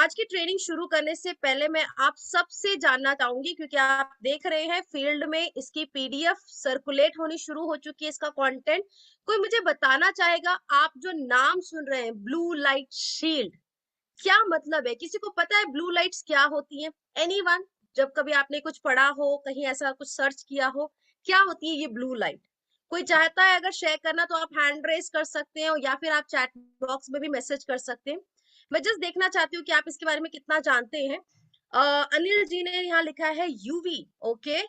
आज की ट्रेनिंग शुरू करने से पहले मैं आप सबसे जानना चाहूंगी, क्योंकि आप देख रहे हैं फील्ड में इसकी पीडीएफ सर्कुलेट होनी शुरू हो चुकी है, इसका कंटेंट। कोई मुझे बताना चाहेगा, आप जो नाम सुन रहे हैं ब्लू लाइट शील्ड, क्या मतलब है? किसी को पता है ब्लू लाइट्स क्या होती हैं? एनीवन? जब कभी आपने कुछ पढ़ा हो, कहीं ऐसा कुछ सर्च किया हो, क्या होती है ये ब्लू लाइट? कोई चाहता है अगर शेयर करना तो आप हैंड रेस कर सकते हैं, या फिर आप चैट बॉक्स में भी मैसेज कर सकते हैं। मैं जस्ट देखना चाहती हूँ कि आप इसके बारे में कितना जानते हैं। अनिल जी ने यहाँ लिखा है यूवी। ओके,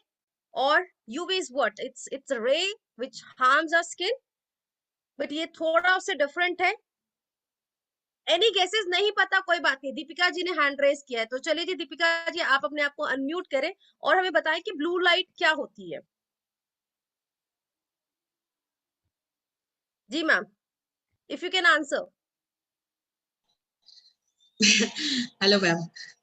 और यूवी इज व्हाट? इट्स रे विच हार्म्स आवर स्किन, बट ये थोड़ा उससे डिफरेंट है। Any guesses? नहीं पता, कोई बात नहीं। दीपिका जी ने हैंड रेस किया है, तो चलिए जी दीपिका जी, आप अपने आप को अनम्यूट करें और हमें बताएं कि ब्लू लाइट क्या होती है। जी ma'am, if you can answer. Hello ma'am.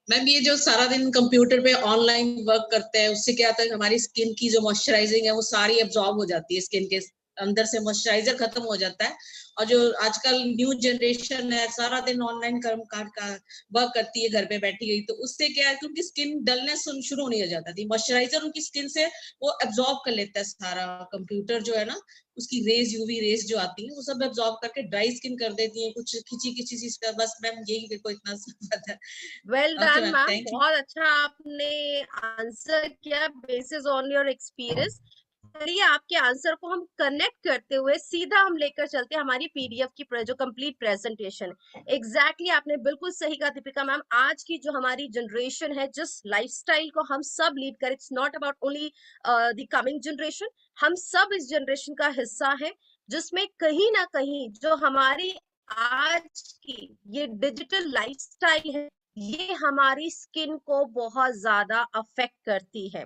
Ma'am, ये जो सारा दिन कंप्यूटर पे ऑनलाइन वर्क करते हैं, उससे क्या होता है, हमारी स्किन की जो मॉइस्चराइजिंग है वो सारी एब्जॉर्ब हो जाती है, स्किन के अंदर से मॉइस्चराइजर खत्म हो जाता है। और जो आजकल न्यू जनरेशन है, सारा दिन ऑनलाइन कर्म कांड का वर्क करती है घर पे बैठी गई, तो उससे क्या है, क्योंकि स्किन डलनेस शुरू होने हो जाता थी, मॉइस्चराइजर उनकी स्किन से वो एब्जॉर्ब कर लेता है सारा। कंप्यूटर जो है ना, उसकी रेज, यूवी रेज जो आती है, वो सब एब्जॉर्ब करके ड्राई स्किन कर देती है, कुछ खिंची खिंची सी। बस मैम, यही मेरे को इतना पता है। Well okay done ma'am, ma'am, thank you. बहुत अच्छा आपने आंसर किया बेसिस ऑन योर एक्सपीरियंस। चलिए, आपके आंसर को हम कनेक्ट करते हुए सीधा हम लेकर चलते हैं हमारी पीडीएफ की जो कंप्लीट प्रेजेंटेशन। एग्जैक्टली आपने बिल्कुल सही कहा दीपिका मैम। आज की जो हमारी जनरेशन है, जिस लाइफस्टाइल को हम सब लीड कर, it's not about only the coming generation, हम सब इस जनरेशन का हिस्सा है, जिसमें कहीं ना कहीं जो हमारी आज की ये डिजिटल लाइफस्टाइल है, ये हमारी स्किन को बहुत ज्यादा अफेक्ट करती है।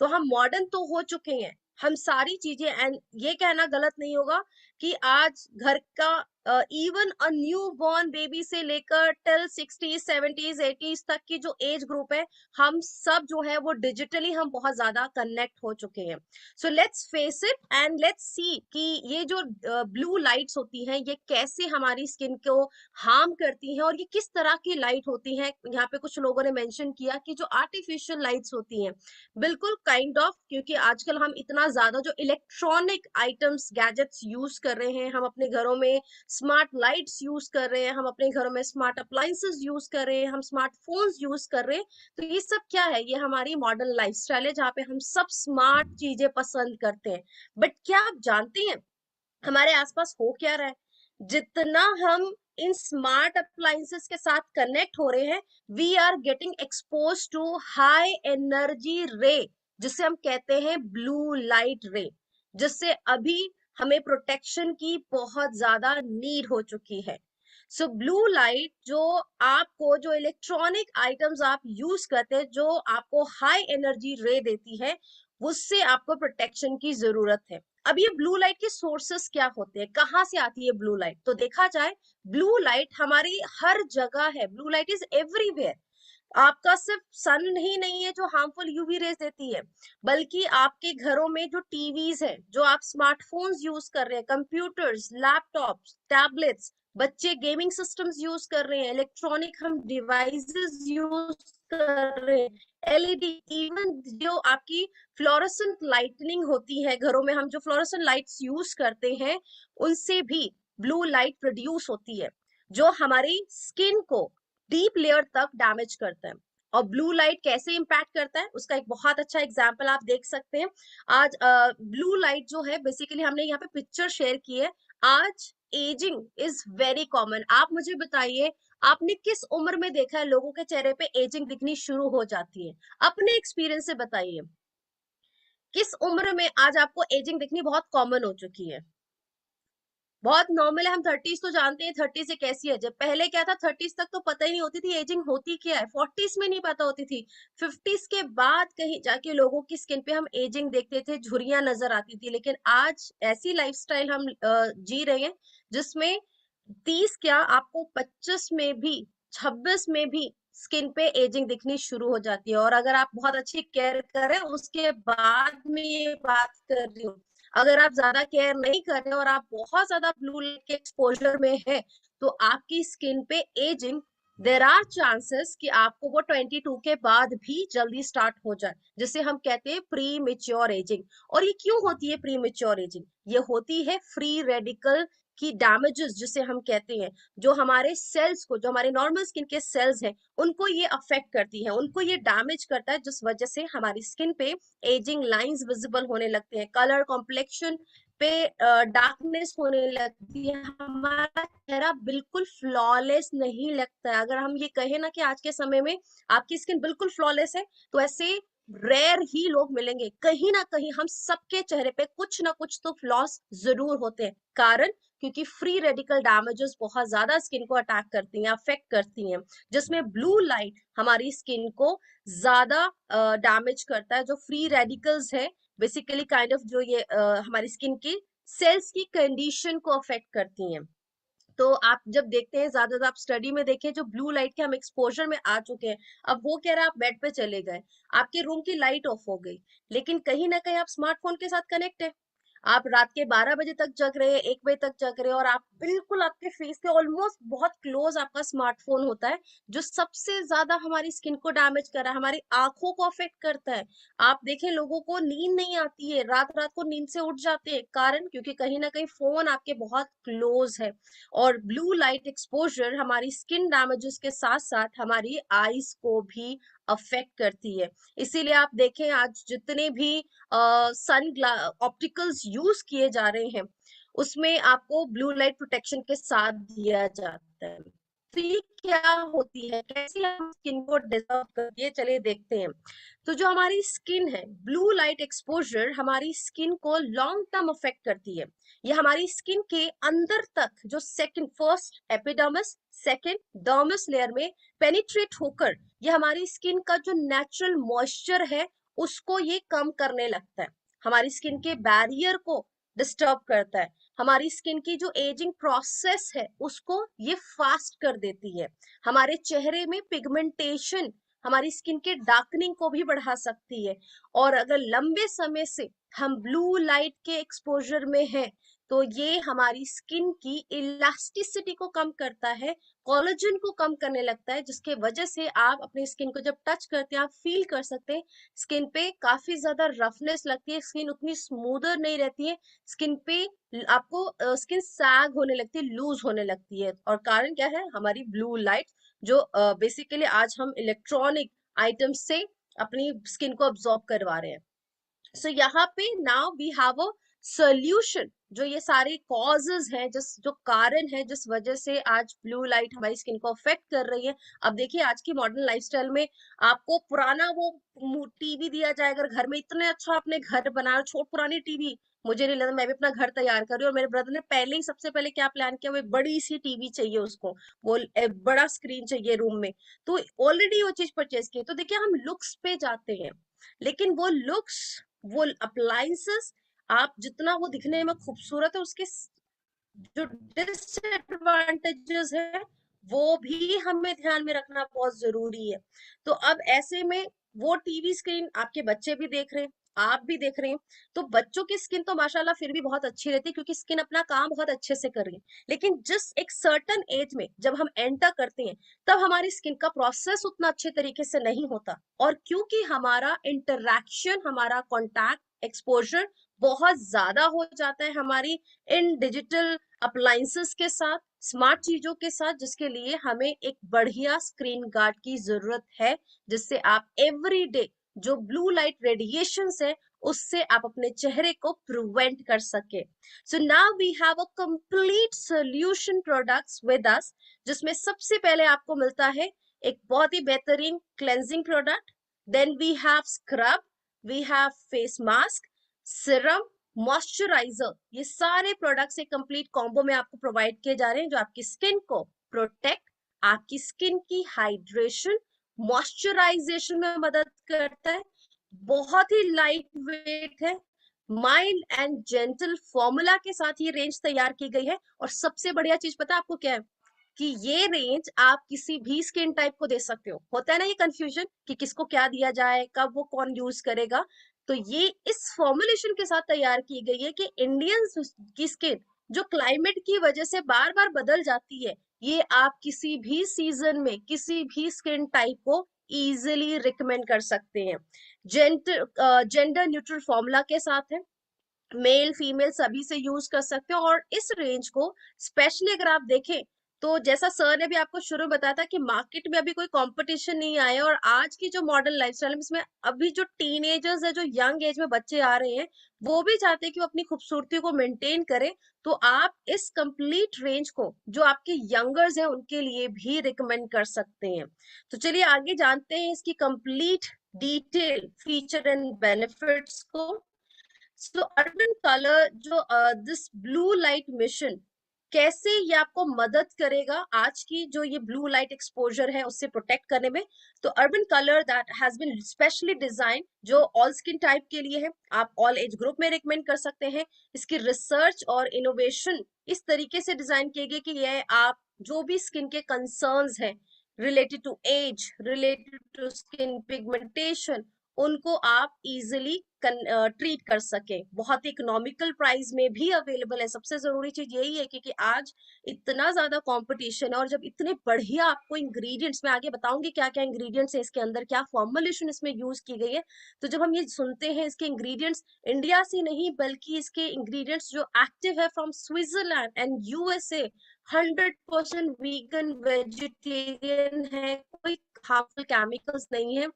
तो हम मॉडर्न तो हो चुके हैं, हम सारी चीजें, एंड ये कहना गलत नहीं होगा कि आज घर का even a new born baby से लेकर टिल 60s 70s 80s तक की जो एज ग्रुप है, हम सब जो है वो डिजिटली हम बहुत ज्यादा कनेक्ट हो चुके हैं। So let's face it and let's see कि ये जो ब्लू लाइट्स होती हैं, ये कैसे हमारी स्किन को हार्म करती हैं, और ये किस तरह की लाइट होती हैं। यहाँ पे कुछ लोगों ने मेंशन किया कि जो आर्टिफिशियल लाइट्स होती हैं, बिल्कुल काइंड ऑफ, क्योंकि आजकल हम इतना ज्यादा जो इलेक्ट्रॉनिक आइटम्स गैजेट्स यूज कर रहे हैं, हम अपने घरों में स्मार्ट लाइट्स यूज कर रहे हैं, हम अपने घरों में स्मार्ट अप्लायंसेस यूज कर रहे हैं, हम स्मार्टफोन्स यूज कर रहे हैं। तो ये सब क्या है? ये हमारी मॉडर्न लाइफस्टाइल है, जहाँ पे हम सब स्मार्ट चीजें पसंद करते हैं। बट क्या आप जानते हैं हमारे आसपास हो क्या रहा है? जितना हम इन स्मार्ट अप्लायंसेस के साथ कनेक्ट हो रहे हैं, we are getting expose to high energy ray, जिसे हम कहते हैं ब्लू लाइट रे, जिससे अभी हमें प्रोटेक्शन की बहुत ज्यादा नीड हो चुकी है। सो ब्लू लाइट जो आपको, जो इलेक्ट्रॉनिक आइटम्स आप यूज करते हैं, जो आपको हाई एनर्जी रे देती है, उससे आपको प्रोटेक्शन की जरूरत है। अब ये ब्लू लाइट के सोर्सेस क्या होते हैं, कहाँ से आती है ब्लू लाइट? तो देखा जाए, ब्लू लाइट हमारी हर जगह है, ब्लू लाइट इज एवरीवेयर। आपका सिर्फ सन ही नहीं है जो हार्मफुल यूवी रेज देती है, बल्कि आपके घरों में जो टीवीज है, जो आप स्मार्टफोन्स यूज कर रहे हैं, कंप्यूटर्स, लैपटॉप्स, टैबलेट्स, बच्चे गेमिंग सिस्टम्स यूज कर रहे हैं, इलेक्ट्रॉनिक हम डिवाइसेस यूज कर रहे हैं, एलईडी, इवन जो आपकी फ्लोरोसेंट लाइटनिंग होती है घरों में, हम जो फ्लोरोसेंट लाइट्स यूज करते हैं, उनसे भी ब्लू लाइट प्रोड्यूस होती है, जो हमारी स्किन को डीप लेयर तक डैमेज करता है। और ब्लू लाइट कैसे इंपैक्ट करता है, उसका एक बहुत अच्छा एग्जांपल आप देख सकते हैं। आज ब्लू लाइट जो है, बेसिकली हमने यहाँ पे पिक्चर शेयर की है। आज एजिंग इज वेरी कॉमन। आप मुझे बताइए, आपने किस उम्र में देखा है लोगों के चेहरे पे एजिंग दिखनी शुरू हो जाती है? अपने एक्सपीरियंस से बताइए, किस उम्र में आज आपको एजिंग दिखनी बहुत कॉमन हो चुकी है? बहुत नॉर्मल है। हम थर्टीज तो जानते हैं, थर्टी से कैसी है। जब पहले क्या था, थर्टीज तक तो पता ही नहीं होती थी एजिंग होती क्या है, फोर्टीज में नहीं पता होती थी, फिफ्टीज के बाद कहीं जाके लोगों की स्किन पे हम एजिंग देखते थे, झुर्रियां नजर आती थी। लेकिन आज ऐसी लाइफस्टाइल हम जी रहे हैं, जिसमें 30 क्या, आपको 25 में भी, 26 में भी स्किन पे एजिंग दिखनी शुरू हो जाती है। और अगर आप बहुत अच्छी केयर करें, उसके बाद में ये बात कर रही हूँ, अगर आप ज्यादा केयर नहीं कर रहे और आप बहुत ज्यादा ब्लू लाइट के एक्सपोजर में है, तो आपकी स्किन पे एजिंग देर आर चांसेस कि आपको वो 22 के बाद भी जल्दी स्टार्ट हो जाए, जिसे हम कहते हैं प्री मेच्योर एजिंग। और ये क्यों होती है प्री मेच्योर एजिंग? ये होती है फ्री रेडिकल की डैमेजेस, जिसे हम कहते हैं, जो हमारे सेल्स को, जो हमारे नॉर्मल स्किन के सेल्स हैं, उनको ये अफेक्ट करती है, उनको ये डैमेज करता है, जिस वजह से हमारी स्किन पे एजिंग लाइंस विजिबल होने लगते हैं, कलर कॉम्प्लेक्शन पे डार्कनेस होने लगती है, हमारा चेहरा बिल्कुल फ्लॉलेस नहीं लगता है। अगर हम ये कहें ना कि आज के समय में आपकी स्किन बिल्कुल फ्लॉलेस है, तो ऐसे रेयर ही लोग मिलेंगे। कहीं ना कहीं हम सबके चेहरे पे कुछ ना कुछ तो फ्लॉस जरूर होते हैं। कारण, क्योंकि फ्री रेडिकल डैमेजेस बहुत ज्यादा स्किन को अटैक करती हैं, अफेक्ट करती हैं, जिसमें ब्लू लाइट हमारी स्किन को ज्यादा डैमेज करता है। जो फ्री रेडिकल्स है बेसिकली काइंड ऑफ जो ये हमारी स्किन की सेल्स की कंडीशन को अफेक्ट करती हैं। तो आप जब देखते हैं, ज्यादातर आप स्टडी में देखें, जो ब्लू लाइट के हम एक्सपोजर में आ चुके हैं, अब वो कह रहा है आप बेड पे चले गए, आपके रूम की लाइट ऑफ हो गई, लेकिन कहीं ना कहीं आप स्मार्टफोन के साथ कनेक्ट है, आप रात के 12 बजे तक जग रहे हैं, 1 बजे तक जग रहे हैं, और आप बिल्कुल आपके फेस के ऑलमोस्ट बहुत क्लोज आपका स्मार्टफोन होता है, जो सबसे ज्यादा हमारी स्किन को डैमेज कर रहा है, हमारी आंखों को अफेक्ट करता है। आप देखें, लोगों को नींद नहीं आती है, रात रात को नींद से उठ जाते हैं, कारण क्योंकि कहीं ना कहीं फोन आपके बहुत क्लोज है। और ब्लू लाइट एक्सपोजर हमारी स्किन डैमेजेस के साथ साथ हमारी आईज को भी अफेक्ट करती है। इसीलिए आप देखें, आज जितने भी सन ऑप्टिकल्स यूज किए जा रहे हैं, उसमें आपको ब्लू लाइट प्रोटेक्शन के साथ दिया जाता है। तो ये क्या होती है, कैसे हम स्किन को डिजर्व करती है, चलिए देखते हैं। तो जो हमारी स्किन है, ब्लू लाइट एक्सपोजर हमारी स्किन को लॉन्ग टर्म अफेक्ट करती है। ये हमारी स्किन के अंदर तक, जो second, first epidermis, second dermis layer में पेनिट्रेट होकर, ये हमारी स्किन का जो नेचुरल मॉइस्चर है उसको ये कम करने लगता है, हमारी स्किन के बैरियर को डिस्टर्ब करता है, हमारी स्किन की जो एजिंग प्रोसेस है उसको ये फास्ट कर देती है, हमारे चेहरे में पिगमेंटेशन, हमारी स्किन के डार्कनिंग को भी बढ़ा सकती है। और अगर लंबे समय से हम ब्लू लाइट के एक्सपोजर में हैं, तो ये हमारी स्किन की इलास्टिसिटी को कम करता है, कोलेजन को कम करने लगता है, जिसके वजह से आप अपनी स्किन को जब टच करते हैं, आप फील कर सकते हैं स्किन पे काफी ज्यादा रफनेस लगती है, स्किन उतनी स्मूदर नहीं रहती है, स्किन पे आपको स्किन सैग होने लगती है, लूज होने लगती है। और कारण क्या है? हमारी ब्लू लाइट, जो बेसिकली आज हम इलेक्ट्रॉनिक आइटम से अपनी स्किन को अब्सॉर्ब करवा रहे हैं। सो यहाँ पे now we have a solution, जो ये सारे कॉजेज हैं, जो कारण है जिस वजह से आज ब्लू लाइट हमारी स्किन को अफेक्ट कर रही है। अब देखिए, आज की मॉडर्न लाइफस्टाइल में आपको पुराना वो टीवी दिया जाए, अगर घर में इतने अच्छा आपने घर बनाया, छोट पुरानी टीवी, मुझे नहीं लगता, मैं भी अपना घर तैयार कर रही हूँ, और मेरे ब्रदर ने पहले ही सबसे पहले क्या प्लान किया, वो एक बड़ी सी टीवी चाहिए उसको, वो एक बड़ा स्क्रीन चाहिए रूम में, तो ऑलरेडी वो चीज परचेज की। तो देखिए, हम लुक्स पे जाते हैं, लेकिन वो लुक्स, वो अप्लायंसेस, आप जितना वो दिखने में खूबसूरत है, उसके जो डिसएडवांटेजेस है वो भी हमें ध्यान में रखना बहुत जरूरी है। तो अब ऐसे में वो टीवी स्क्रीन आपके बच्चे भी देख रहे हैं, आप भी देख रहे हैं, तो बच्चों की स्किन तो माशाल्लाह फिर भी बहुत अच्छी रहती है, क्योंकि स्किन अपना काम बहुत अच्छे से कर रही है। लेकिन जिस एक सर्टन एज में जब हम एंटर करते हैं, तब हमारी स्किन का प्रोसेस उतना अच्छे तरीके से नहीं होता, और क्योंकि हमारा इंटरैक्शन, हमारा कॉन्टैक्ट, एक्सपोजर बहुत ज्यादा हो जाता है हमारी इन डिजिटल अप्लायंसेस के साथ, स्मार्ट चीजों के साथ, जिसके लिए हमें एक बढ़िया स्क्रीन गार्ड की जरूरत है, जिससे आप एवरी डे जो ब्लू लाइट रेडिएशन है उससे आप अपने चेहरे को प्रिवेंट कर सके। So now we have a complete solution products with us, जिसमें सबसे पहले आपको मिलता है एक बहुत ही बेहतरीन cleansing product, then we have scrub, we have face mask, serum, moisturiser, ये सारे प्रोडक्ट्स एक कंप्लीट कॉम्बो में आपको प्रोवाइड किए जा रहे हैं, जो आपकी स्किन को प्रोटेक्ट, आपकी स्किन की हाइड्रेशन, मॉइस्चराइजेशन में मदद करता है, बहुत ही लाइट वेट है, माइल्ड एंड जेंटल फॉर्मूला के साथ ये रेंज तैयार की गई है। और सबसे बढ़िया चीज पता है आपको क्या है? कि ये रेंज आप किसी भी स्किन टाइप को दे सकते हो। होता है ना ये कंफ्यूजन कि किसको क्या दिया जाए, कब वो कौन यूज करेगा, तो ये इस फॉर्मुलेशन के साथ तैयार की गई है कि इंडियंस की स्किन जो क्लाइमेट की वजह से बार बार बदल जाती है, ये आप किसी भी सीजन में किसी भी स्किन टाइप को इजीली रिकमेंड कर सकते हैं। जेंडर न्यूट्रल फॉर्मूला के साथ है, मेल फीमेल सभी से यूज कर सकते हो। और इस रेंज को स्पेशली अगर आप देखें तो जैसा सर ने भी आपको शुरू में बताया था कि मार्केट में अभी कोई कंपटीशन नहीं आया, और आज की जो मॉडर्न लाइफस्टाइल है इसमें अभी जो टीनेजर्स है, जो यंग एज में बच्चे आ रहे हैं, वो भी चाहते हैं कि वो अपनी खूबसूरती को मेंटेन करें। तो आप इस कंप्लीट रेंज को जो आपके यंगर्स हैं उनके लिए भी रिकमेंड कर सकते हैं। तो चलिए आगे जानते हैं इसकी complete detail feature and benefits को। सो अर्बन कलर जो दिस ब्लू लाइट मिशन कैसे ये आपको मदद करेगा आज की जो ये ब्लू लाइट एक्सपोजर है उससे प्रोटेक्ट करने में। तो Urban Colour that has been specially design जो ऑल स्किन टाइप के लिए है, आप ऑल एज ग्रुप में रिकमेंड कर सकते हैं। इसकी रिसर्च और इनोवेशन इस तरीके से डिजाइन किए गए कि ये आप जो भी स्किन के कंसर्न्स हैं related to age, related to skin pigmentation, उनको आप इजिली ट्रीट कर सके। बहुत इकोनॉमिकल प्राइस में भी अवेलेबल है। सबसे जरूरी चीज यही है क्योंकि आज इतना ज्यादा कंपटीशन है और जब इतने बढ़िया आपको इंग्रेडिएंट्स, मैं आगे बताऊंगी क्या क्या इंग्रेडिएंट्स है इसके अंदर, क्या फॉर्मुलेशन इसमें यूज की गई है। तो जब हम ये सुनते हैं इसके इंग्रेडिएंट्स इंडिया से नहीं बल्कि इसके इंग्रेडिएंट्स जो एक्टिव है from Switzerland and USA, 100% vegan vegetarian है, कोई हार्मफुल केमिकल्स नहीं है,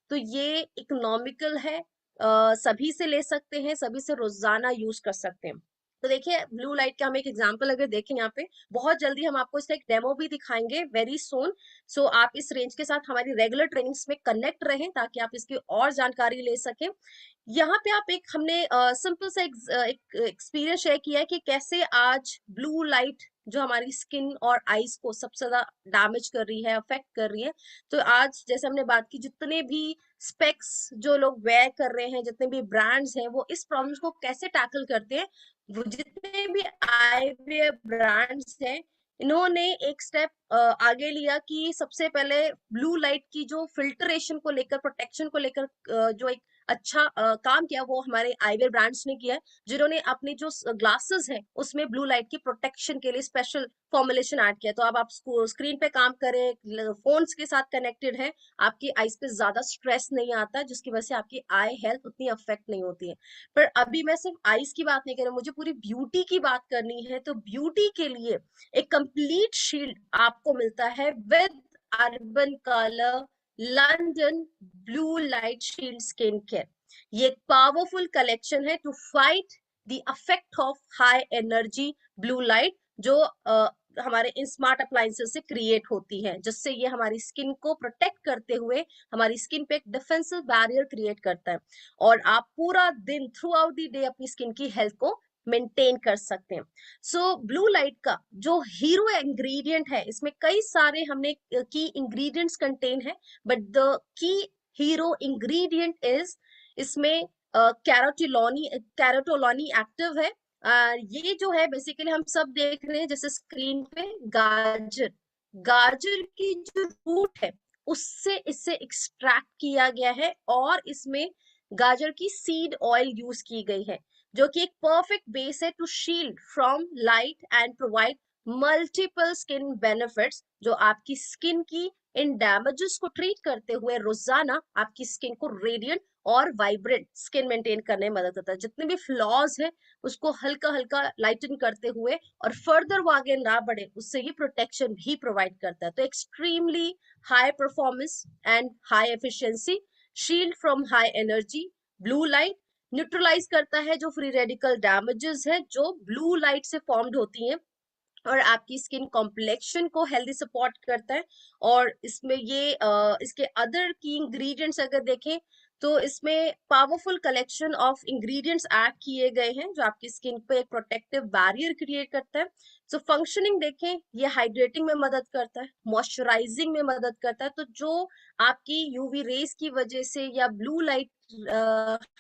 तो ये इकोनॉमिकल है, सभी से ले सकते हैं, सभी से रोजाना यूज कर सकते हैं। तो देखिए ब्लू लाइट का हम एक एग्जांपल अगर देखें यहाँ पे, बहुत जल्दी हम आपको इसका एक डेमो भी दिखाएंगे वेरी सून। सो आप इस रेंज के साथ हमारी रेगुलर ट्रेनिंग्स में कनेक्ट रहें ताकि आप इसकी और जानकारी ले सकें। यहाँ पे आप एक हमने सिंपल सा एक एक्सपीरियंस शेयर किया है कि कैसे आज ब्लू लाइट जो हमारी स्किन और आईज को सबसे ज्यादा डैमेज कर रही है, अफेक्ट कर रही है। तो आज जैसे हमने बात की, जितने भी स्पेक्स जो लोग वेयर कर रहे हैं, जितने भी ब्रांड्स हैं, वो इस प्रॉब्लम को कैसे टैकल करते हैं। वो जितने भी आईवेयर ब्रांड्स हैं, इन्होंने एक स्टेप आगे लिया कि सबसे पहले ब्लू लाइट की जो फिल्टरेशन को लेकर, प्रोटेक्शन को लेकर जो एक अच्छा काम किया वो हमारे आईवेयर ब्रांड्स ने किया है, जिन्होंने अपनी जो ग्लासेस है उसमें ब्लू लाइट की प्रोटेक्शन के लिए स्पेशल फॉर्मुलेशन ऐड किया। तो अब आप स्क्रीन पे काम करें, फोन्स के साथ कनेक्टेड है, आपकी आईज पे ज्यादा स्ट्रेस नहीं आता जिसकी वजह से आपकी आई हेल्थ उतनी अफेक्ट नहीं होती है। पर अभी मैं सिर्फ आईज की बात नहीं कर रही, मुझे पूरी ब्यूटी की बात करनी है। तो ब्यूटी के लिए एक कंप्लीट शील्ड आपको मिलता है with Urban Colour London blue light shield skin care. ये एक पावरफुल कलेक्शन है to fight the effect of high energy blue light जो हमारे इन स्मार्ट अप्लायंसेस से क्रिएट होती है, जिससे ये हमारी स्किन को प्रोटेक्ट करते हुए हमारी स्किन पे एक डिफेंसिव बैरियर क्रिएट करता है, और आप पूरा दिन थ्रू आउट द डे अपनी स्किन की हेल्थ को मेंटेन कर सकते हैं। सो ब्लू लाइट का जो हीरो इंग्रेडिएंट है, इसमें कई सारे हमने की इंग्रेडिएंट्स कंटेन है, but the key hero ingredient is इसमें कैरोटोलॉनी एक्टिव है। ये जो है बेसिकली हम सब देख रहे हैं जैसे स्क्रीन पे, गाजर, गाजर की जो रूट है उससे इसे एक्सट्रैक्ट किया गया है, और इसमें गाजर की सीड ऑयल यूज की गई है, जो कि एक परफेक्ट बेस है to shield from light and provide multiple skin benefits, जो आपकी स्किन की इन डैमेजेस को ट्रीट करते हुए रोजाना आपकी स्किन को रेडियंट और वाइब्रेंट स्किन मेंटेन करने में मदद करता है। जितने भी फ्लॉज है उसको हल्का हल्का लाइटन करते हुए और फर्दर वो आगे ना बढ़े उससे ये प्रोटेक्शन भी प्रोवाइड करता है। तो extremely high performance and high efficiency shield from high energy blue light, neutralise करता है जो फ्री रेडिकल डैमेजेस है जो ब्लू लाइट से फॉर्म्ड होती हैं, और आपकी स्किन कॉम्प्लेक्शन को हेल्दी सपोर्ट करता है। और इसमें ये इसके अदर की इंग्रेडिएंट्स अगर देखें तो इसमें powerful collection of ingredients add किए गए हैं जो आपकी स्किन पे एक प्रोटेक्टिव बैरियर क्रिएट करता है। सो फंक्शनिंग देखें, ये हाइड्रेटिंग में मदद करता है, मॉइस्चराइजिंग में मदद करता है। तो जो आपकी यूवी रेज की वजह से या blue light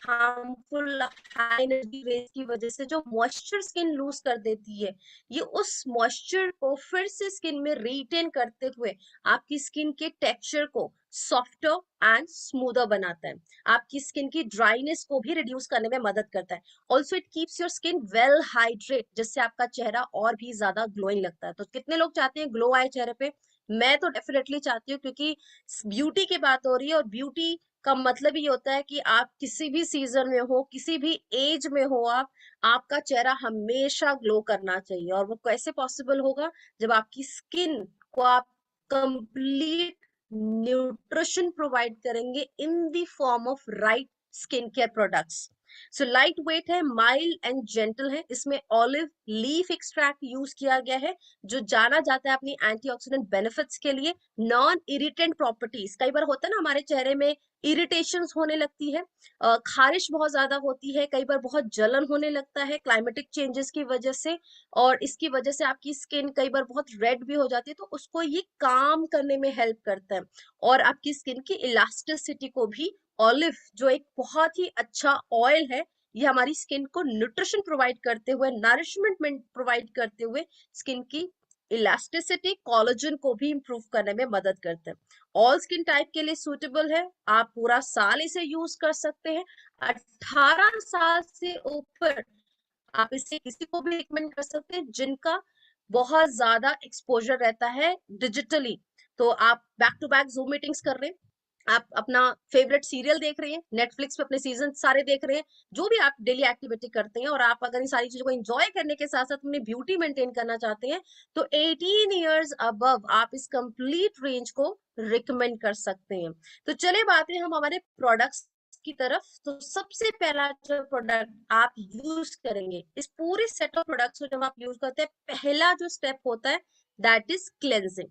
harmful high energy rays की वजह से जो मॉइस्चर स्किन लूज कर देती है, ये उस मॉइस्चर को फिर से स्किन में रिटेन करते हुए आपकी स्किन के टेक्सचर को सॉफ्टर एंड स्मूदर बनाता है, आपकी स्किन की ड्राइनेस को भी रिड्यूस करने में मदद करता है। Also it keeps your skin well hydrate, जिससे आपका चेहरा और भी ज्यादा ग्लोइंग लगता है। तो कितने लोग चाहते हैं ग्लो आए चेहरे पे? मैं तो डेफिनेटली चाहती हूँ, क्योंकि ब्यूटी की बात हो रही है और ब्यूटी का मतलब ये होता है कि आप किसी भी सीजन में हो, किसी भी एज में हो, आप आपका चेहरा हमेशा ग्लो करना चाहिए। और वो कैसे पॉसिबल होगा? जब आपकी स्किन को आप कंप्लीट न्यूट्रिशन प्रोवाइड करेंगे in the form of right skin care products. So light weight है, माइल्ड एंड जेंटल है, इसमें ऑलिव लीफ एक्सट्रैक्ट यूज किया गया है जो जाना जाता है अपनी एंटीऑक्सीडेंट बेनिफिट्स के लिए। नॉन इरिटेंट प्रॉपर्टीज, कई बार होता है ना हमारे चेहरे में इरिटेशंस होने लगती है, खारिश बहुत ज्यादा होती है, कई बार बहुत जलन होने लगता है क्लाइमेटिक चेंजेस की वजह से, और इसकी वजह से आपकी स्किन कई बार बहुत रेड भी हो जाती है। तो उसको ये काम करने में हेल्प करता है, और आपकी स्किन की इलास्टिसिटी को भी ऑलिव, जो एक बहुत ही अच्छा ऑयल है, ये हमारी स्किन को न्यूट्रिशन प्रोवाइड करते हुए, नरिशमेंट प्रोवाइड करते हुए स्किन की इलास्टिसिटी, कोलेजन को भी इंप्रूव करने में मदद करते हैं। ऑल स्किन टाइप के लिए सूटेबल है, आप पूरा साल इसे यूज कर सकते हैं। 18 साल से ऊपर आप इसे किसी को भी रिकमेंड कर सकते हैं जिनका बहुत ज्यादा एक्सपोजर रहता है डिजिटली। तो आप back to back Zoom meetings कर रहे हैं, आप अपना फेवरेट सीरियल देख रहे हैं, नेटफ्लिक्स पे अपने सीजन सारे देख रहे हैं, जो भी आप डेली एक्टिविटी करते हैं, और आप अगर इन सारी चीजों को एंजॉय करने के साथ साथ अपनी ब्यूटी मेंटेन करना चाहते हैं, तो 18 इयर्स अबव आप इस कंप्लीट रेंज को रिकमेंड कर सकते हैं। तो चले बात है हम हमारे प्रोडक्ट्स की तरफ। तो सबसे पहला जो प्रोडक्ट आप यूज करेंगे, इस पूरे सेट ऑफ प्रोडक्ट्स को जब आप यूज करते हैं, पहला जो स्टेप होता है दैट इज क्लेंजिंग।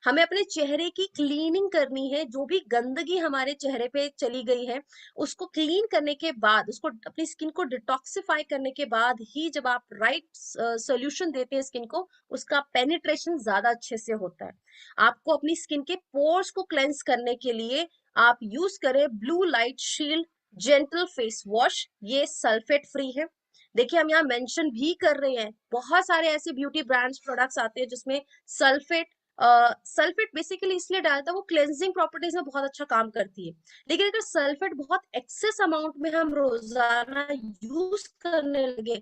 हमें अपने चेहरे की क्लीनिंग करनी है, जो भी गंदगी हमारे चेहरे पे चली गई है उसको क्लीन करने के बाद, उसको अपनी स्किन को डिटॉक्सिफाई करने के बाद ही जब आप राइट सोल्यूशन देते हैं स्किन को, उसका पेनिट्रेशन ज्यादा अच्छे से होता है। आपको अपनी स्किन के पोर्स को क्लेंस करने के लिए आप यूज करें blue light shield gentle face wash. ये सल्फेट फ्री है। देखिए हम यहाँ मेंशन भी कर रहे हैं, बहुत सारे ऐसे ब्यूटी ब्रांड्स प्रोडक्ट्स आते हैं जिसमें सल्फेट सल्फेट बेसिकली इसलिए डालता है, वो क्लेंजिंग प्रॉपर्टीज में बहुत अच्छा काम करती है। लेकिन अगर सल्फेट बहुत एक्सेस अमाउंट में हम रोजाना यूज करने लगे,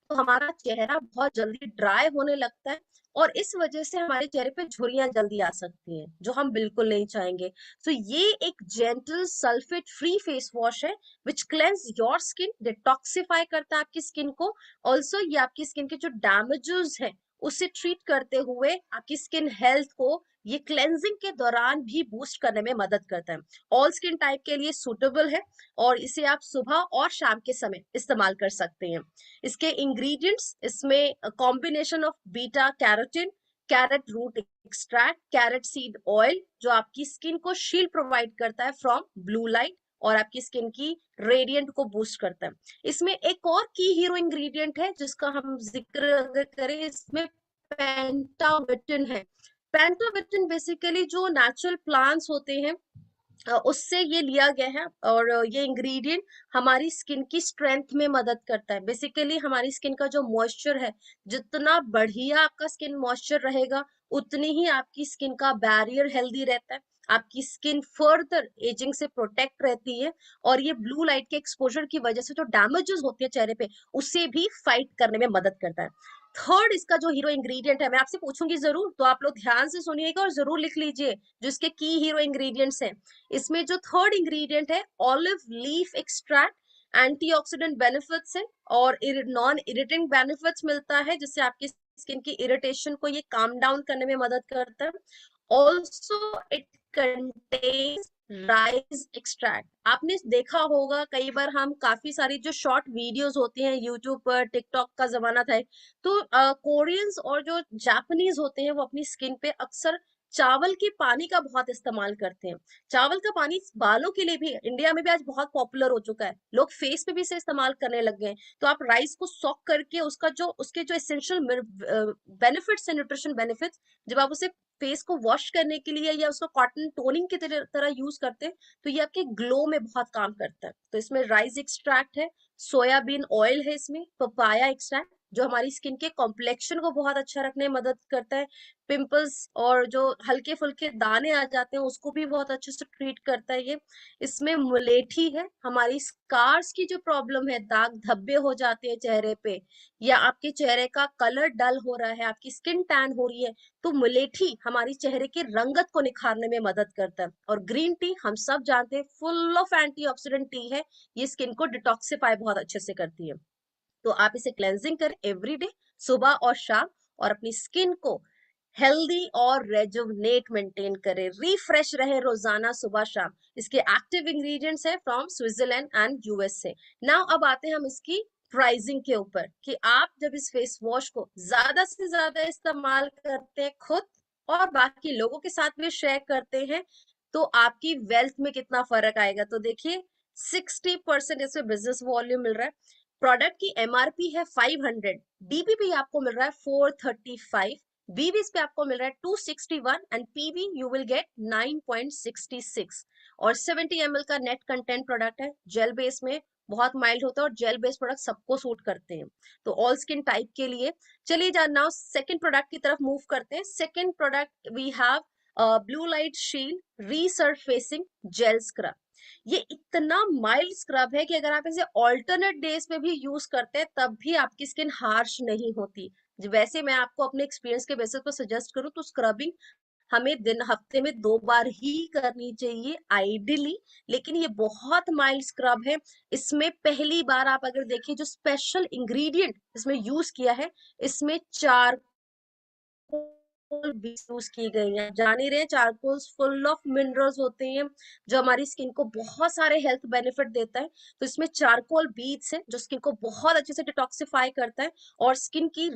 तो हमारा चेहरा बहुत जल्दी ड्राई होने लगता है, और इस वजह से हमारे चेहरे पे झुर्रियां जल्दी आ सकती हैं, जो हम बिल्कुल नहीं चाहेंगे। तो ये एक gentle sulphate free face wash है विच क्लेंस योर स्किन, डिटॉक्सिफाई करता है आपकी स्किन को। ऑल्सो ये आपकी स्किन के जो डैमेजेस हैं उसे ट्रीट करते हुए आपकी स्किन हेल्थ को ये क्लेंजिंग के दौरान भी बूस्ट करने में मदद करता है। ऑल स्किन टाइप के लिए सूटेबल है, और इसे आप सुबह और शाम के समय इस्तेमाल कर सकते हैं। इसके इंग्रेडिएंट्स, इसमें combination of beta carotene, carrot root extract, carrot seed oil, जो आपकी स्किन को शील्ड प्रोवाइड करता है फ्रॉम ब्लू लाइट और आपकी स्किन की रेडियंट को बूस्ट करता है। इसमें एक और की हीरो इंग्रेडिएंट है जिसका हम जिक्र अगर करें, इसमें पेंटाविटिन है। पेंटाविटिन बेसिकली जो नेचुरल प्लांट्स होते हैं उससे ये लिया गया है, और ये इंग्रेडिएंट हमारी स्किन की स्ट्रेंथ में मदद करता है। बेसिकली हमारी स्किन का जो मॉइस्चर है, जितना बढ़िया आपका स्किन मॉइस्चर रहेगा, उतनी ही आपकी स्किन का बैरियर हेल्दी रहता है, आपकी स्किन फर्दर एजिंग से प्रोटेक्ट रहती है, और ये ब्लू लाइट के एक्सपोजर की वजह से जो डैमेजेस होती है चेहरे पे, उसे भी फाइट करने में मदद करता है। थर्ड इसका जो हीरो इंग्रेडिएंट है, मैं आपसे पूछूंगी जरूर, तो आप लोग ध्यान से सुनिएगा और जरूर लिख लीजिए जो इसके की हीरो इंग्रेडिएंट्स हैं। इसमें जो थर्ड इंग्रेडिएंट है olive leaf extract, antioxidant benefits है और नॉन इरिटेंट बेनिफिट्स मिलता है, जिससे आपकी स्किन की इरिटेशन को ये काम डाउन करने में मदद करता है। Also it contains rice extract. आपने देखा होगा कई बार, हम काफी सारी जो शॉर्ट वीडियोस होती हैं यूट्यूब पर, टिकटॉक का जमाना था, तो कोरियंस और जो जापानीज होते हैं वो अपनी स्किन पे अक्सर चावल के पानी का बहुत इस्तेमाल करते हैं। चावल का पानी बालों के लिए भी इंडिया में भी आज बहुत पॉपुलर हो चुका है, लोग फेस पे भी इसे इस्तेमाल करने लग गए हैं। तो आप राइस को सॉक करके उसका जो उसके जो एसेंशियल बेनिफिट्स है, न्यूट्रिशन बेनिफिट्स, जब आप उसे फेस को वॉश करने के लिए या उसको कॉटन टोनिंग की तरह यूज करते हैं, तो ये आपके ग्लो में बहुत काम करता है। तो इसमें राइस एक्सट्रैक्ट है, सोयाबीन ऑयल है, इसमें पपाया एक्सट्रैक्ट, जो हमारी स्किन के कॉम्प्लेक्शन को बहुत अच्छा रखने में मदद करता है। पिंपल्स और जो हल्के फुल्के दाने आ जाते हैं उसको भी बहुत अच्छे से ट्रीट करता है ये। इसमें मुलेठी है, हमारी स्कार्स की जो प्रॉब्लम है, दाग धब्बे हो जाते हैं चेहरे पे, या आपके चेहरे का कलर डल हो रहा है, आपकी स्किन टैन हो रही है, तो मुलेठी हमारी चेहरे की रंगत को निखारने में मदद करता है। और ग्रीन टी हम सब जानते हैं फुल ऑफ एंटीऑक्सीडेंट टी है, ये स्किन को डिटॉक्सिफाई बहुत अच्छे से करती है। तो आप इसे क्लेंजिंग करें एवरीडे, सुबह और शाम, और अपनी स्किन को हेल्दी और रेजुवनेट मेंटेन करें, रिफ्रेश रहे रोजाना सुबह शाम। इसके एक्टिव इंग्रेडिएंट्स है from Switzerland and USA. Now अब आते हैं हम इसकी प्राइसिंग के ऊपर, कि आप जब इस फेस वॉश को ज्यादा से ज्यादा इस्तेमाल करते हैं खुद और बाकी लोगों के साथ भी शेयर करते हैं, तो आपकी वेल्थ में कितना फर्क आएगा। तो देखिए 60% इसमें बिजनेस वॉल्यूम मिल रहा है। प्रोडक्ट की एमआरपी है 500, डीपीपी आपको मिल रहा है 435, बीवीस पे आपको मिल रहा है 261 and PV you will get 9.66। और 70 ml का नेट कंटेंट प्रोडक्ट है, जेल बेस में, बहुत माइल्ड होता है और जेल बेस्ड प्रोडक्ट सबको सूट करते हैं, तो ऑल स्किन टाइप के लिए। चलिए नाउ सेकंड प्रोडक्ट की तरफ मूव करते हैं। Second product we have blue light shield resurfacing gel scrub. ये इतना माइल्ड स्क्रब है कि अगर आप इसे ऑल्टरनेट डेज पे भी यूज करते हैं तब भी आपकी स्किन हार्श नहीं होती। वैसे मैं आपको अपने एक्सपीरियंस के बेसिस पर सजेस्ट करूं तो स्क्रबिंग हमें दिन हफ्ते में 2 बार ही करनी चाहिए आइडियली, लेकिन ये बहुत माइल्ड स्क्रब है। इसमें पहली बार आप अगर देखिए जो स्पेशल इंग्रेडिएंट इसमें यूज किया है, इसमें चार यूज की गई है। जान ही रहे हैं चारकोल फुल ऑफ मिनरल्स होते हैं जो हमारी स्किन को बहुत सारे हेल्थ बेनिफिट देता है। तो इसमें चारकोल बीड्स है जो स्किन को बहुत अच्छे से डिटॉक्सिफाई करता है और स्किन की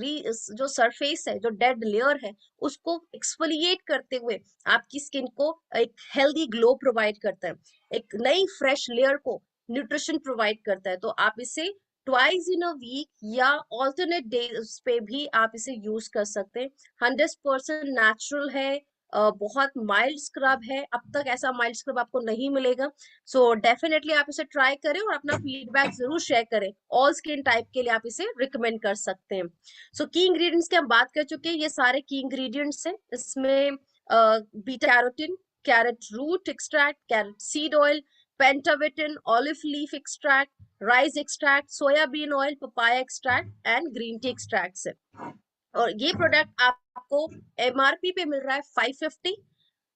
जो सरफेस है, जो डेड लेयर है, उसको एक्सफोलिएट करते हुए आपकी स्किन को एक हेल्दी ग्लो प्रोवाइड करता है, एक नई फ्रेश लेयर को न्यूट्रिशन प्रोवाइड करता है। तो आप इसे ट्वाइस इन अ वीक या ऑल्टरनेट डेज पे भी आप इसे यूज कर सकते हैं। 100% नेचुरल है, बहुत माइल्ड स्क्रब है, अब तक ऐसा माइल्ड स्क्रब आपको नहीं मिलेगा। सो डेफिनेटली आप इसे ट्राई करें और अपना फीडबैक जरूर शेयर करें। ऑल स्किन टाइप के लिए आप इसे रिकमेंड कर सकते हैं। सो की इंग्रेडिएंट्स की हम बात कर चुके हैं, ये सारे की इंग्रेडिएंट्स हैं। इसमें beta carotene, carrot root extract, carrot seed oil, pentavitin, olive leaf extract, rice extract, soybean oil, papaya extract and green tea extract है। और ये प्रोडक्ट आपको एमआरपी पे मिल रहा है 550,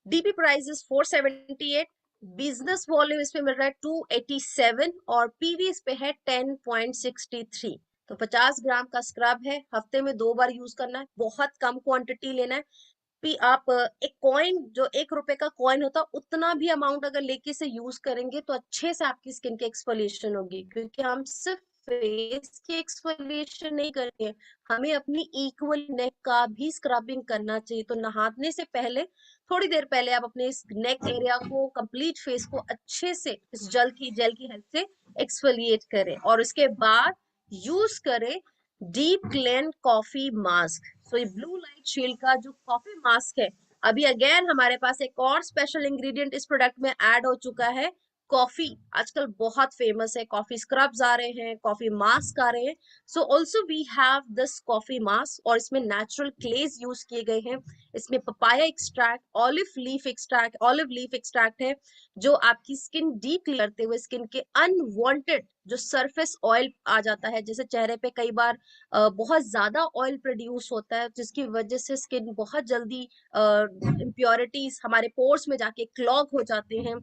DP price is 478, business volume इस पे मिल रहा है 287 और पीवी इस पे है 10.63। तो 50 ग्राम का स्क्रब है, हफ्ते में 2 बार यूज करना है, बहुत कम क्वांटिटी लेना है। आप एक कॉइन, जो 1 रुपए का कॉइन होता है उतना भी अमाउंट अगर लेके से यूज करेंगे तो अच्छे से आपकी स्किन की एक्सफोलिएशन होगी, क्योंकि हम सिर्फ फेस की एक्सफोलिएशन नहीं करते हैं, हमें अपनी इक्वल नेक का भी स्क्रबिंग करना चाहिए। तो नहाने से पहले थोड़ी देर पहले आप अपने इस नेक एरिया को, कंप्लीट फेस को अच्छे से इस जेल की हेल्प से एक्सफोलिएट करें और उसके बाद यूज करें डीप क्लेन कॉफी मास्क। सो ये ब्लू लाइट शील्ड का जो कॉफी मास्क है, अभी अगेन हमारे पास एक और स्पेशल इंग्रेडिएंट इस प्रोडक्ट में ऐड हो चुका है। कॉफी आजकल बहुत फेमस है, कॉफी स्क्रब्स आ रहे हैं, कॉफी मास्क आ रहे हैं। So also we have this coffee mask और इसमें नेचुरल क्लेज यूज किए गए हैं। इसमें papaya extract, olive leaf extract है, जो आपकी स्किन डीप करते हुए स्किन के अनवांटेड जो सरफेस ऑयल आ जाता है, जैसे चेहरे पे कई बार बहुत ज्यादा ऑयल प्रोड्यूस होता है जिसकी वजह से स्किन बहुत जल्दी इम्प्योरिटीज हमारे पोर्स में जाके क्लॉग हो जाते हैं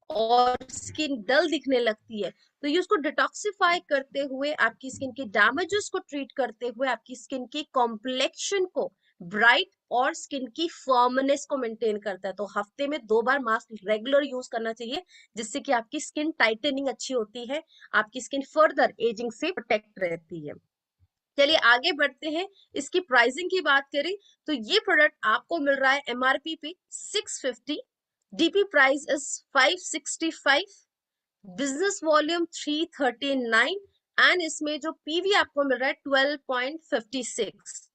और स्किन डल दिखने लगती है। तो ये उसको डिटॉक्सिफाई करते हुए, आपकी स्किन के डैमेजेस को ट्रीट करते हुए, आपकी स्किन की कॉम्प्लेक्शन को ब्राइट और स्किन की फर्मनेस को मेंटेन करता है। तो हफ्ते में 2 बार मास्क रेगुलर यूज करना चाहिए, जिससे कि आपकी स्किन टाइटनिंग अच्छी होती है, आपकी स्किन फर्दर एजिंग से प्रोटेक्ट रहती है। चलिए आगे बढ़ते हैं। इसकी प्राइसिंग की बात करें तो ये प्रोडक्ट आपको मिल रहा है एमआरपी पे 650, DP price is 565, business volume 339 and इसमें जो पीवी आपको मिल रहा है 12.56।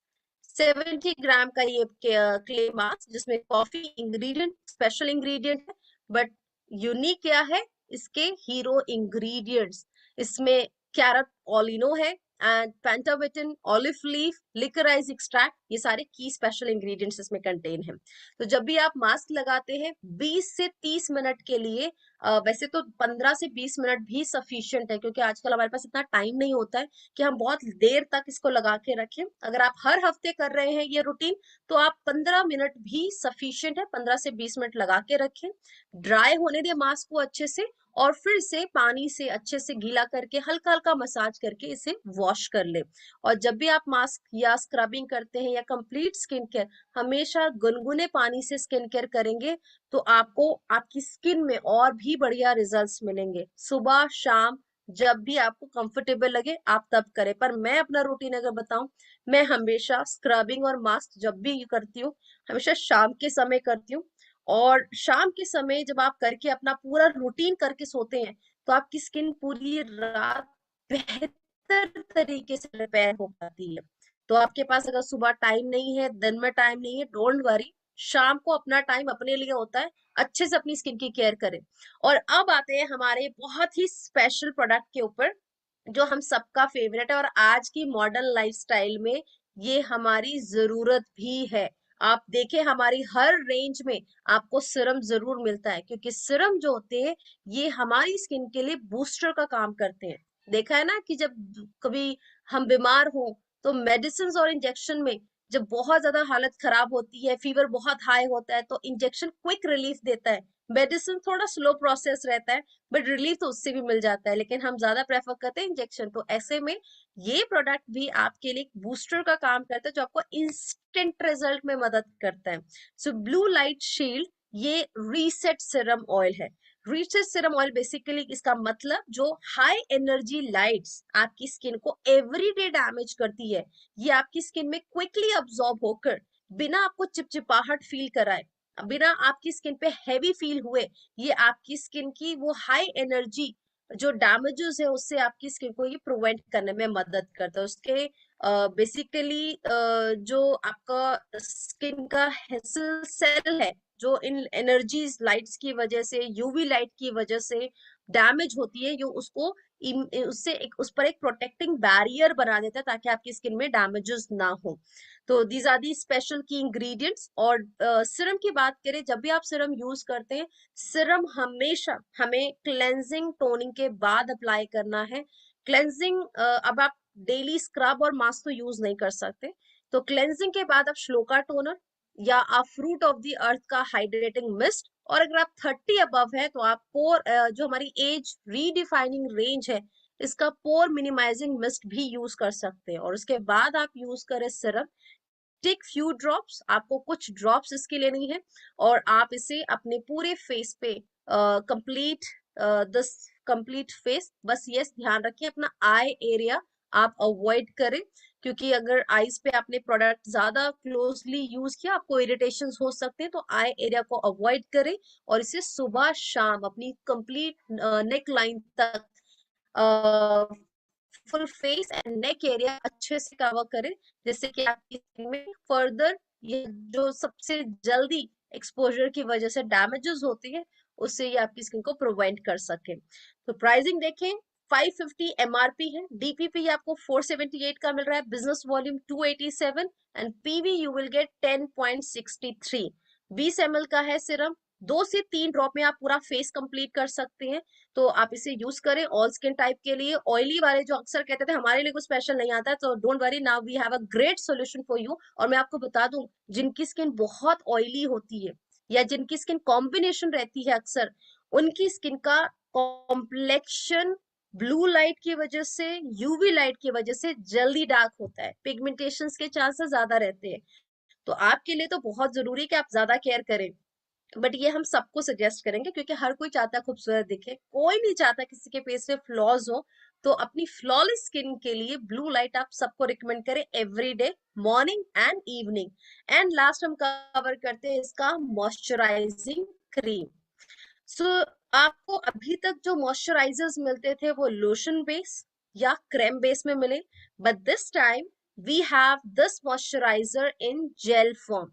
70 ग्राम का ये क्ले मास्क, जिसमें कॉफी इंग्रेडिएंट स्पेशल इंग्रेडिएंट है, बट यूनिक क्या है इसके हीरो इंग्रेडिएंट्स, इसमें कैरट ऑलिनो है, एंड पेंटाबिटिन, ऑलिव लीफ, लिकराइज एक्सट्रैक्ट, ये सारे की स्पेशल इंग्रेडिएंट्स इसमें कंटेन हैं। तो जब भी आप मास्क लगाते हैं 20 से 30 मिनट के लिए, वैसे तो 15 से 20 मिनट भी सफिशिएंट है, क्योंकि आजकल हमारे पास इतना टाइम नहीं होता है कि हम बहुत देर तक इसको लगा के रखें। अगर आप हर हफ्ते कर रहे हैं ये रूटीन, तो आप 15 मिनट भी सफिशिएंट है, 15 से 20 मिनट लगा के रखें। ड्राई होने दें मास्क को अच्छे से, और फिर से पानी से अच्छे से गीला करके हल्का हल्का मसाज करके इसे वॉश कर ले। और जब भी आप मास्क या स्क्रबिंग करते हैं या कंप्लीट स्किन केयर, हमेशा गुनगुने पानी से स्किन केयर करेंगे, तो आपको आपकी स्किन में और भी बढ़िया रिजल्ट्स मिलेंगे। सुबह शाम जब भी आपको कंफर्टेबल लगे आप तब करें। पर मैं अपना रूटीन अगर बताऊं, मैं हमेशा स्क्रबिंग और मास्क जब भी करती हूँ, हमेशा शाम के समय करती हूँ। और शाम के समय जब आप करके अपना पूरा रूटीन करके सोते हैं, तो आपकी स्किन पूरी रात बेहतर तरीके से रिपेयर हो पाती है। तो आपके पास अगर सुबह टाइम नहीं है, दिन में टाइम नहीं है, डोंट वरी, शाम को अपना टाइम अपने लिए होता है, अच्छे से अपनी स्किन की केयर करें। और अब आते हैं हमारे बहुत ही स्पेशल प्रोडक्ट के ऊपर, जो हम सबका फेवरेट है और आज की मॉडर्न लाइफस्टाइल में ये हमारी जरूरत भी है। आप देखें हमारी हर रेंज में आपको सिरम जरूर मिलता है, क्योंकि सिरम जो होते हैं ये हमारी स्किन के लिए बूस्टर का काम करते हैं। देखा है ना कि जब कभी हम बीमार हो, तो मेडिसिन और इंजेक्शन में जब बहुत ज्यादा हालत खराब होती है, फीवर बहुत हाई होता है, तो इंजेक्शन क्विक रिलीफ देता है, मेडिसिन थोड़ा स्लो प्रोसेस रहता है, बट रिलीफ तो उससे भी मिल जाता है, लेकिन हम ज्यादा प्रेफर करते हैं इंजेक्शन। तो ऐसे में ये प्रोडक्ट भी आपके लिए बूस्टर का काम करता है, जो आपको इंस्टेंट रिजल्ट में मदद करता है। सो ब्लू लाइट शील्ड ये रीसेट सीरम ऑयल है। रीसेट सीरम ऑयल बेसिकली इसका मतलब जो हाई एनर्जी लाइट्स आपकी स्किन को एवरीडे डैमेज करती है, ये आपकी स्किन में क्विकली अब्सॉर्ब होकर बिना आपको चिपचिपाहट फील कराए, बिना आपकी स्किन पे हैवी फील हुए, ये आपकी स्किन की वो हाई एनर्जी जो डैमेजेस है उससे आपकी स्किन को ये प्रिवेंट करने में मदद करता है। उसके बेसिकली जो आपका स्किन का हेसल सेल है, जो इन एनर्जीज लाइट्स की वजह से, यूवी लाइट की वजह से डैमेज होती है, जो उसको उससे एक उस पर एक प्रोटेक्टिंग बैरियर बना देता है, ताकि आपकी स्किन में डैमेजेस ना हो। तो दीज आर दी स्पेशल की इंग्रेडिएंट्स। और सिरम की बात करें, जब भी आप सिरम यूज करते हैं, सिरम हमेशा हमें क्लेंजिंग टोनिंग के बाद अप्लाई करना है। क्लेंजिंग अब आप डेली स्क्रब और मास्क तो यूज नहीं कर सकते, तो क्लेंजिंग के बाद आप श्लोका टोनर या आप फ्रूट ऑफ द अर्थ का हाइड्रेटिंग मिस्ट, और अगर आप 30 अबव है तो आप पोर जो हमारी एज रीडिफाइनिंग रेंज है, इसका पोर मिनिमाइजिंग मिस्ट भी यूज कर सकते हैं। और उसके बाद आप यूज करें सिरम, टेक फ्यू ड्रॉप्स, आपको कुछ ड्रॉप्स इसके लेनी है, और आप इसे अपने पूरे फेस पे कंप्लीट दिस कंप्लीट फेस, बस ये ध्यान रखिए अपना आई एरिया आप अवॉइड करें, क्योंकि अगर आईज पे आपने प्रोडक्ट ज्यादा क्लोजली यूज किया आपको इरिटेशन हो सकते हैं, तो आई एरिया को अवॉइड करें। और इसे सुबह शाम अपनी कंप्लीट नेक लाइन तक, full face and neck area अच्छे से कवर करें, जिससे कि आपकी स्किन में फर्दर ये जो सबसे जल्दी एक्सपोजर की वजह से डैमेजेस होती है, उससे ये आपकी स्किन को प्रिवेंट कर सके। तो प्राइसिंग देखें, 550 एमआरपी है, डीपीपी आपको 478 का मिल रहा है, business volume 287, and PV you will get 10.63। 20 ml का है सिरम, 2 से 3 ड्रॉप में आप पूरा फेस कंप्लीट कर सकते हैं। तो आप इसे यूज करें ऑल स्किन टाइप के लिए। ऑयली वाले जो अक्सर कहते थे हमारे लिए कुछ स्पेशल नहीं आता, तो don't worry, now we have a great solution for you. और मैं आपको बता दूं, जिनकी स्किन बहुत ऑयली होती है या जिनकी स्किन कॉम्बिनेशन रहती है अक्सर, उनकी स्किन का कॉम्प्लेक्शन ब्लू लाइट की वजह से, यूवी लाइट की वजह से जल्दी डार्क होता है, पिगमेंटेशन के चांसेस ज्यादा रहते हैं। तो आपके लिए तो बहुत जरूरी है कि आप ज्यादा केयर करें, बट ये हम सबको सजेस्ट करेंगे, क्योंकि हर कोई चाहता है खूबसूरत दिखे, कोई नहीं चाहता किसी के फेस पे फ्लॉज हो। तो अपनी फ्लॉलेस स्किन के लिए ब्लू लाइट आप सबको रिकमेंड करें every day, morning and evening. And last हम कवर करते हैं इसका मॉइस्चराइजिंग क्रीम। सो आपको अभी तक जो मॉइस्चराइजर्स मिलते थे वो लोशन बेस या क्रीम बेस में मिले, but this time we have this moisturiser in gel form.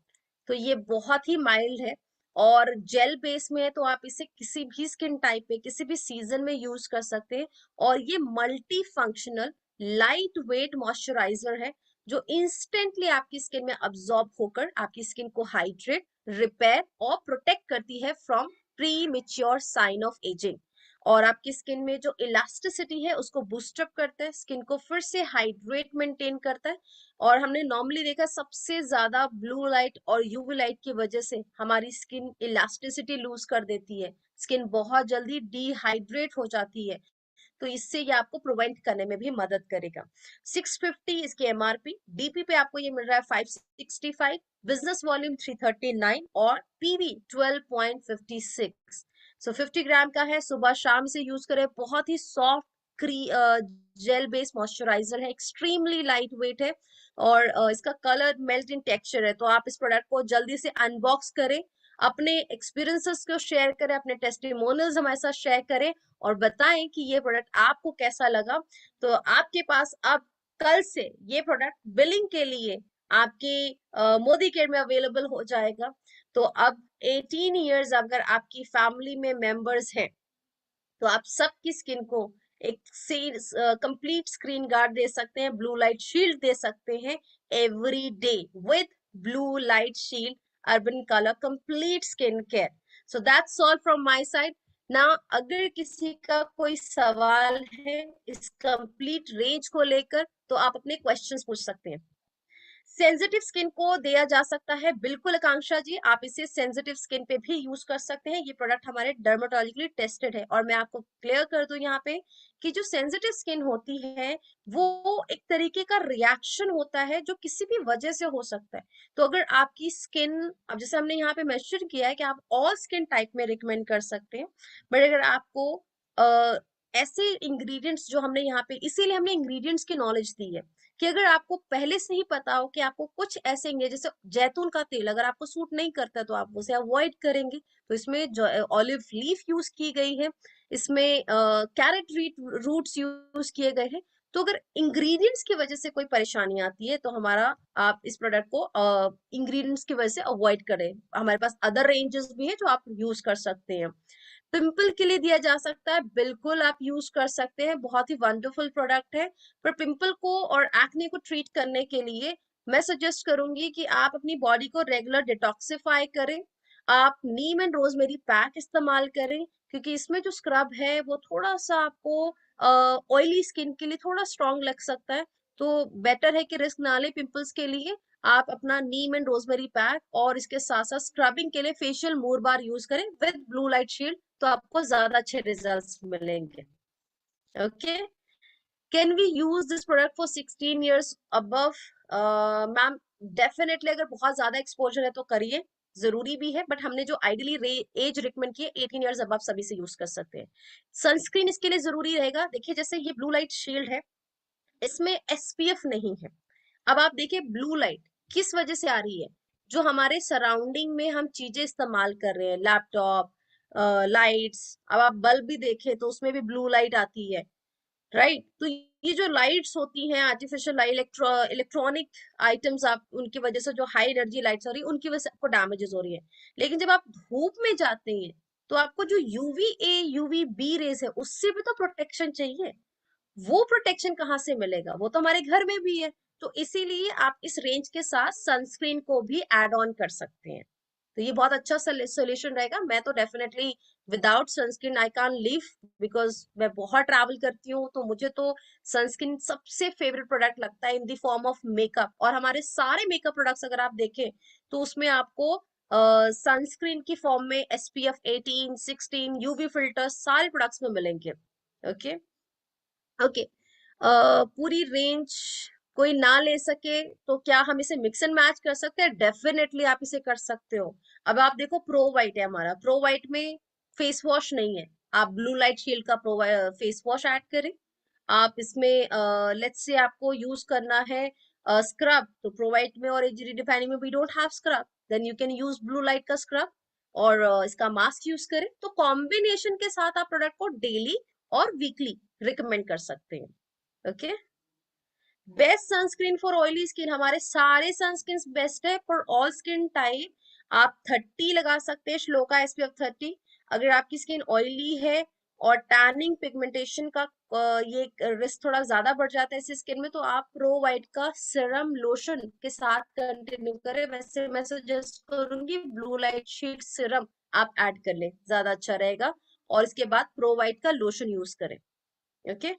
तो ये बहुत ही माइल्ड है और जेल बेस में है, तो आप इसे किसी भी स्किन टाइप पे किसी भी सीजन में यूज कर सकते हैं। और ये multi functional light weight moisturiser है जो इंस्टेंटली आपकी स्किन में अब्सॉर्ब होकर आपकी स्किन को हाइड्रेट, रिपेयर और प्रोटेक्ट करती है from premature sign of ageing, और आपकी स्किन में जो इलास्टिसिटी है उसको बूस्ट अप करता है, स्किन को फिर से हाइड्रेट मेंटेन करता है। और हमने नॉर्मली देखा सबसे ज्यादा ब्लू लाइट और यूवी लाइट की वजह से हमारी स्किन इलास्टिसिटी लूज कर देती है, स्किन बहुत जल्दी डिहाइड्रेट हो जाती है, तो इससे ये आपको प्रिवेंट करने में भी मदद करेगा। 650 इसकी एमआरपी, डीपी पे आपको ये मिल रहा है 565, बिजनेस वॉल्यूम 339 और पीवी 12.56। सो 50 ग्राम का है, सुबह शाम से यूज करें, बहुत ही सॉफ्ट जेल बेस्ड मॉइस्चराइजर है, एक्सट्रीमली लाइट वेट है और इसका कलर मेल्ट इन टेक्सचर है। तो आप इस प्रोडक्ट को जल्दी से अनबॉक्स करें, अपने एक्सपीरियंसेस को शेयर करें, अपने टेस्टिमोनियल्स हमारे साथ शेयर करें और बताएं कि ये प्रोडक्ट आपको कैसा लगा। तो आपके पास अब कल से ये प्रोडक्ट बिलिंग के लिए आपके मोदी केयर में अवेलेबल हो जाएगा। तो अब 18 इयर्स अगर आपकी फैमिली में मेंबर्स हैं तो आप सबकी स्किन को एक कंप्लीट स्क्रीन गार्ड दे सकते हैं, ब्लू लाइट शील्ड दे सकते हैं every day with blue light shield urban colour complete skin care. So that's all from my side ना। अगर किसी का कोई सवाल है इस कंप्लीट रेंज को लेकर तो आप अपने क्वेश्चंस पूछ सकते हैं। सेंसिटिव स्किन को दिया जा सकता है, बिल्कुल आकांक्षा जी, आप इसे सेंसिटिव स्किन पे भी यूज कर सकते हैं, ये प्रोडक्ट हमारे डर्मेटोलॉजिकली टेस्टेड है। और मैं आपको क्लियर कर दूं यहाँ पे कि जो सेंसिटिव स्किन होती है वो एक तरीके का रिएक्शन होता है जो किसी भी वजह से हो सकता है। तो अगर आपकी स्किन, अब जैसे हमने यहाँ पे मेंशन किया है कि आप ऑल स्किन टाइप में रिकमेंड कर सकते हैं, बट अगर आपको ऐसे इंग्रेडिएंट्स जो हमने यहाँ पे, इसीलिए हमने इंग्रेडिएंट्स की नॉलेज दी है कि अगर आपको पहले से ही पता हो कि आपको कुछ ऐसे जैसे जैतून का तेल अगर आपको सूट नहीं करता तो आप उसे अवॉइड करेंगे, तो इसमें ऑलिव लीफ यूज की गई है, इसमें कैरेट रूट्स यूज किए गए हैं। तो अगर इंग्रेडिएंट्स की वजह से कोई परेशानी आती है तो हमारा, आप इस प्रोडक्ट को इंग्रेडिएंट्स की वजह से अवॉइड करें। हमारे पास अदर रेंजेस भी है जो आप यूज कर सकते हैं। पिंपल के लिए दिया जा सकता है, बिल्कुल आप यूज कर सकते हैं, बहुत ही वंडरफुल प्रोडक्ट है। पर पिंपल को और एक्ने को ट्रीट करने के लिए मैं सजेस्ट करूंगी कि आप अपनी बॉडी को रेगुलर डिटॉक्सिफाई करें, आप नीम एंड रोजमेरी पैक इस्तेमाल करें, क्योंकि इसमें जो स्क्रब है वो थोड़ा सा आपको ऑयली स्किन के लिए थोड़ा स्ट्रॉन्ग लग सकता है। तो बेटर है कि रिस्क ना ले पिंपल्स के लिए, आप अपना नीम एंड रोजमेरी पैक और इसके साथ साथ स्क्रबिंग के लिए फेशियल मूर बार यूज करें विद ब्लू लाइट शील्ड, तो आपको ज्यादा अच्छे रिजल्ट्स मिलेंगे। Okay, can we use this product for 16 years above? Ma'am definitely, अगर बहुत ज्यादा एक्सपोजर है तो करिए, जरूरी भी है, बट हमने जो आइडियली एज रिकमेंड की है 18 इयर्स अबव सभी से यूज कर सकते हैं। सनस्क्रीन इसके लिए जरूरी रहेगा। देखिए जैसे ये ब्लू लाइट शील्ड है, इसमें एसपीएफ नहीं है। अब आप देखिए ब्लू लाइट किस वजह से आ रही है, जो हमारे सराउंडिंग में हम चीजें इस्तेमाल कर रहे हैं, लैपटॉप, लाइट्स, अब आप बल्ब भी देखें तो उसमें भी ब्लू लाइट आती है, राइट? तो ये जो लाइट्स होती हैं आर्टिफिशियल लाइट, इलेक्ट्रॉनिक आइटम्स, आप उनकी वजह से जो हाई एनर्जी लाइट्स हो रही है उनकी वजह से आपको डैमेजेस हो रही है। लेकिन जब आप धूप में जाते हैं तो आपको जो UV A UV B rays है उससे भी तो प्रोटेक्शन चाहिए। वो प्रोटेक्शन कहाँ से मिलेगा, वो तो हमारे घर में भी है। तो इसीलिए आप इस रेंज के साथ सनस्क्रीन को भी ऐड ऑन कर सकते हैं। तो ये बहुत अच्छा सोल्यूशन रहेगा। मैं तो definitely without sunscreen I can't live, because मैं बहुत ट्रैवल करती हूँ, तो मुझे तो सनस्क्रीन सबसे फेवरेट प्रोडक्ट लगता है in the form of makeup. और हमारे सारे मेकअप प्रोडक्ट्स अगर आप देखें तो उसमें आपको सनस्क्रीन की फॉर्म में SPF 18, 16, यूवी फिल्टर सारे प्रोडक्ट्स में मिलेंगे। ओके ओके, पूरी रेंज कोई ना ले सके तो क्या हम इसे मिक्स एंड मैच कर सकते हैं? डेफिनेटली आप इसे कर सकते हो। अब आप देखो प्रो वाइट है हमारा, प्रो वाइट में फेस वॉश नहीं है, आप ब्लू लाइट शील्ड का प्रो फेस वॉश ऐड करें। आप इसमें लेट्स से आपको यूज करना है स्क्रब, तो प्रो वाइट में और एच डी डिफाइनिंग में we don't have scrub, then you can use blue light का स्क्रब और इसका मास्क यूज करें। तो कॉम्बिनेशन के साथ आप प्रोडक्ट को डेली और वीकली रिकमेंड कर सकते हैं। Okay, best sunscreen for oily skin, हमारे सारे सनस्क्रीन बेस्ट है फॉर ऑल स्किन टाइप। आप 30 लगा सकते हैं, श्लोका SPF 30। अगर आपकी स्किन ऑयली है और टैनिंग पिगमेंटेशन का ये रिस्क थोड़ा ज्यादा बढ़ जाता है इस स्किन में, तो आप प्रो वाइट का सीरम लोशन के साथ कंटिन्यू करें। वैसे मैं सजेस्ट करूंगी ब्लू लाइट शीट सीरम आप ऐड कर लें, ज्यादा अच्छा रहेगा, और इसके बाद प्रो वाइट का लोशन यूज करें। ओके।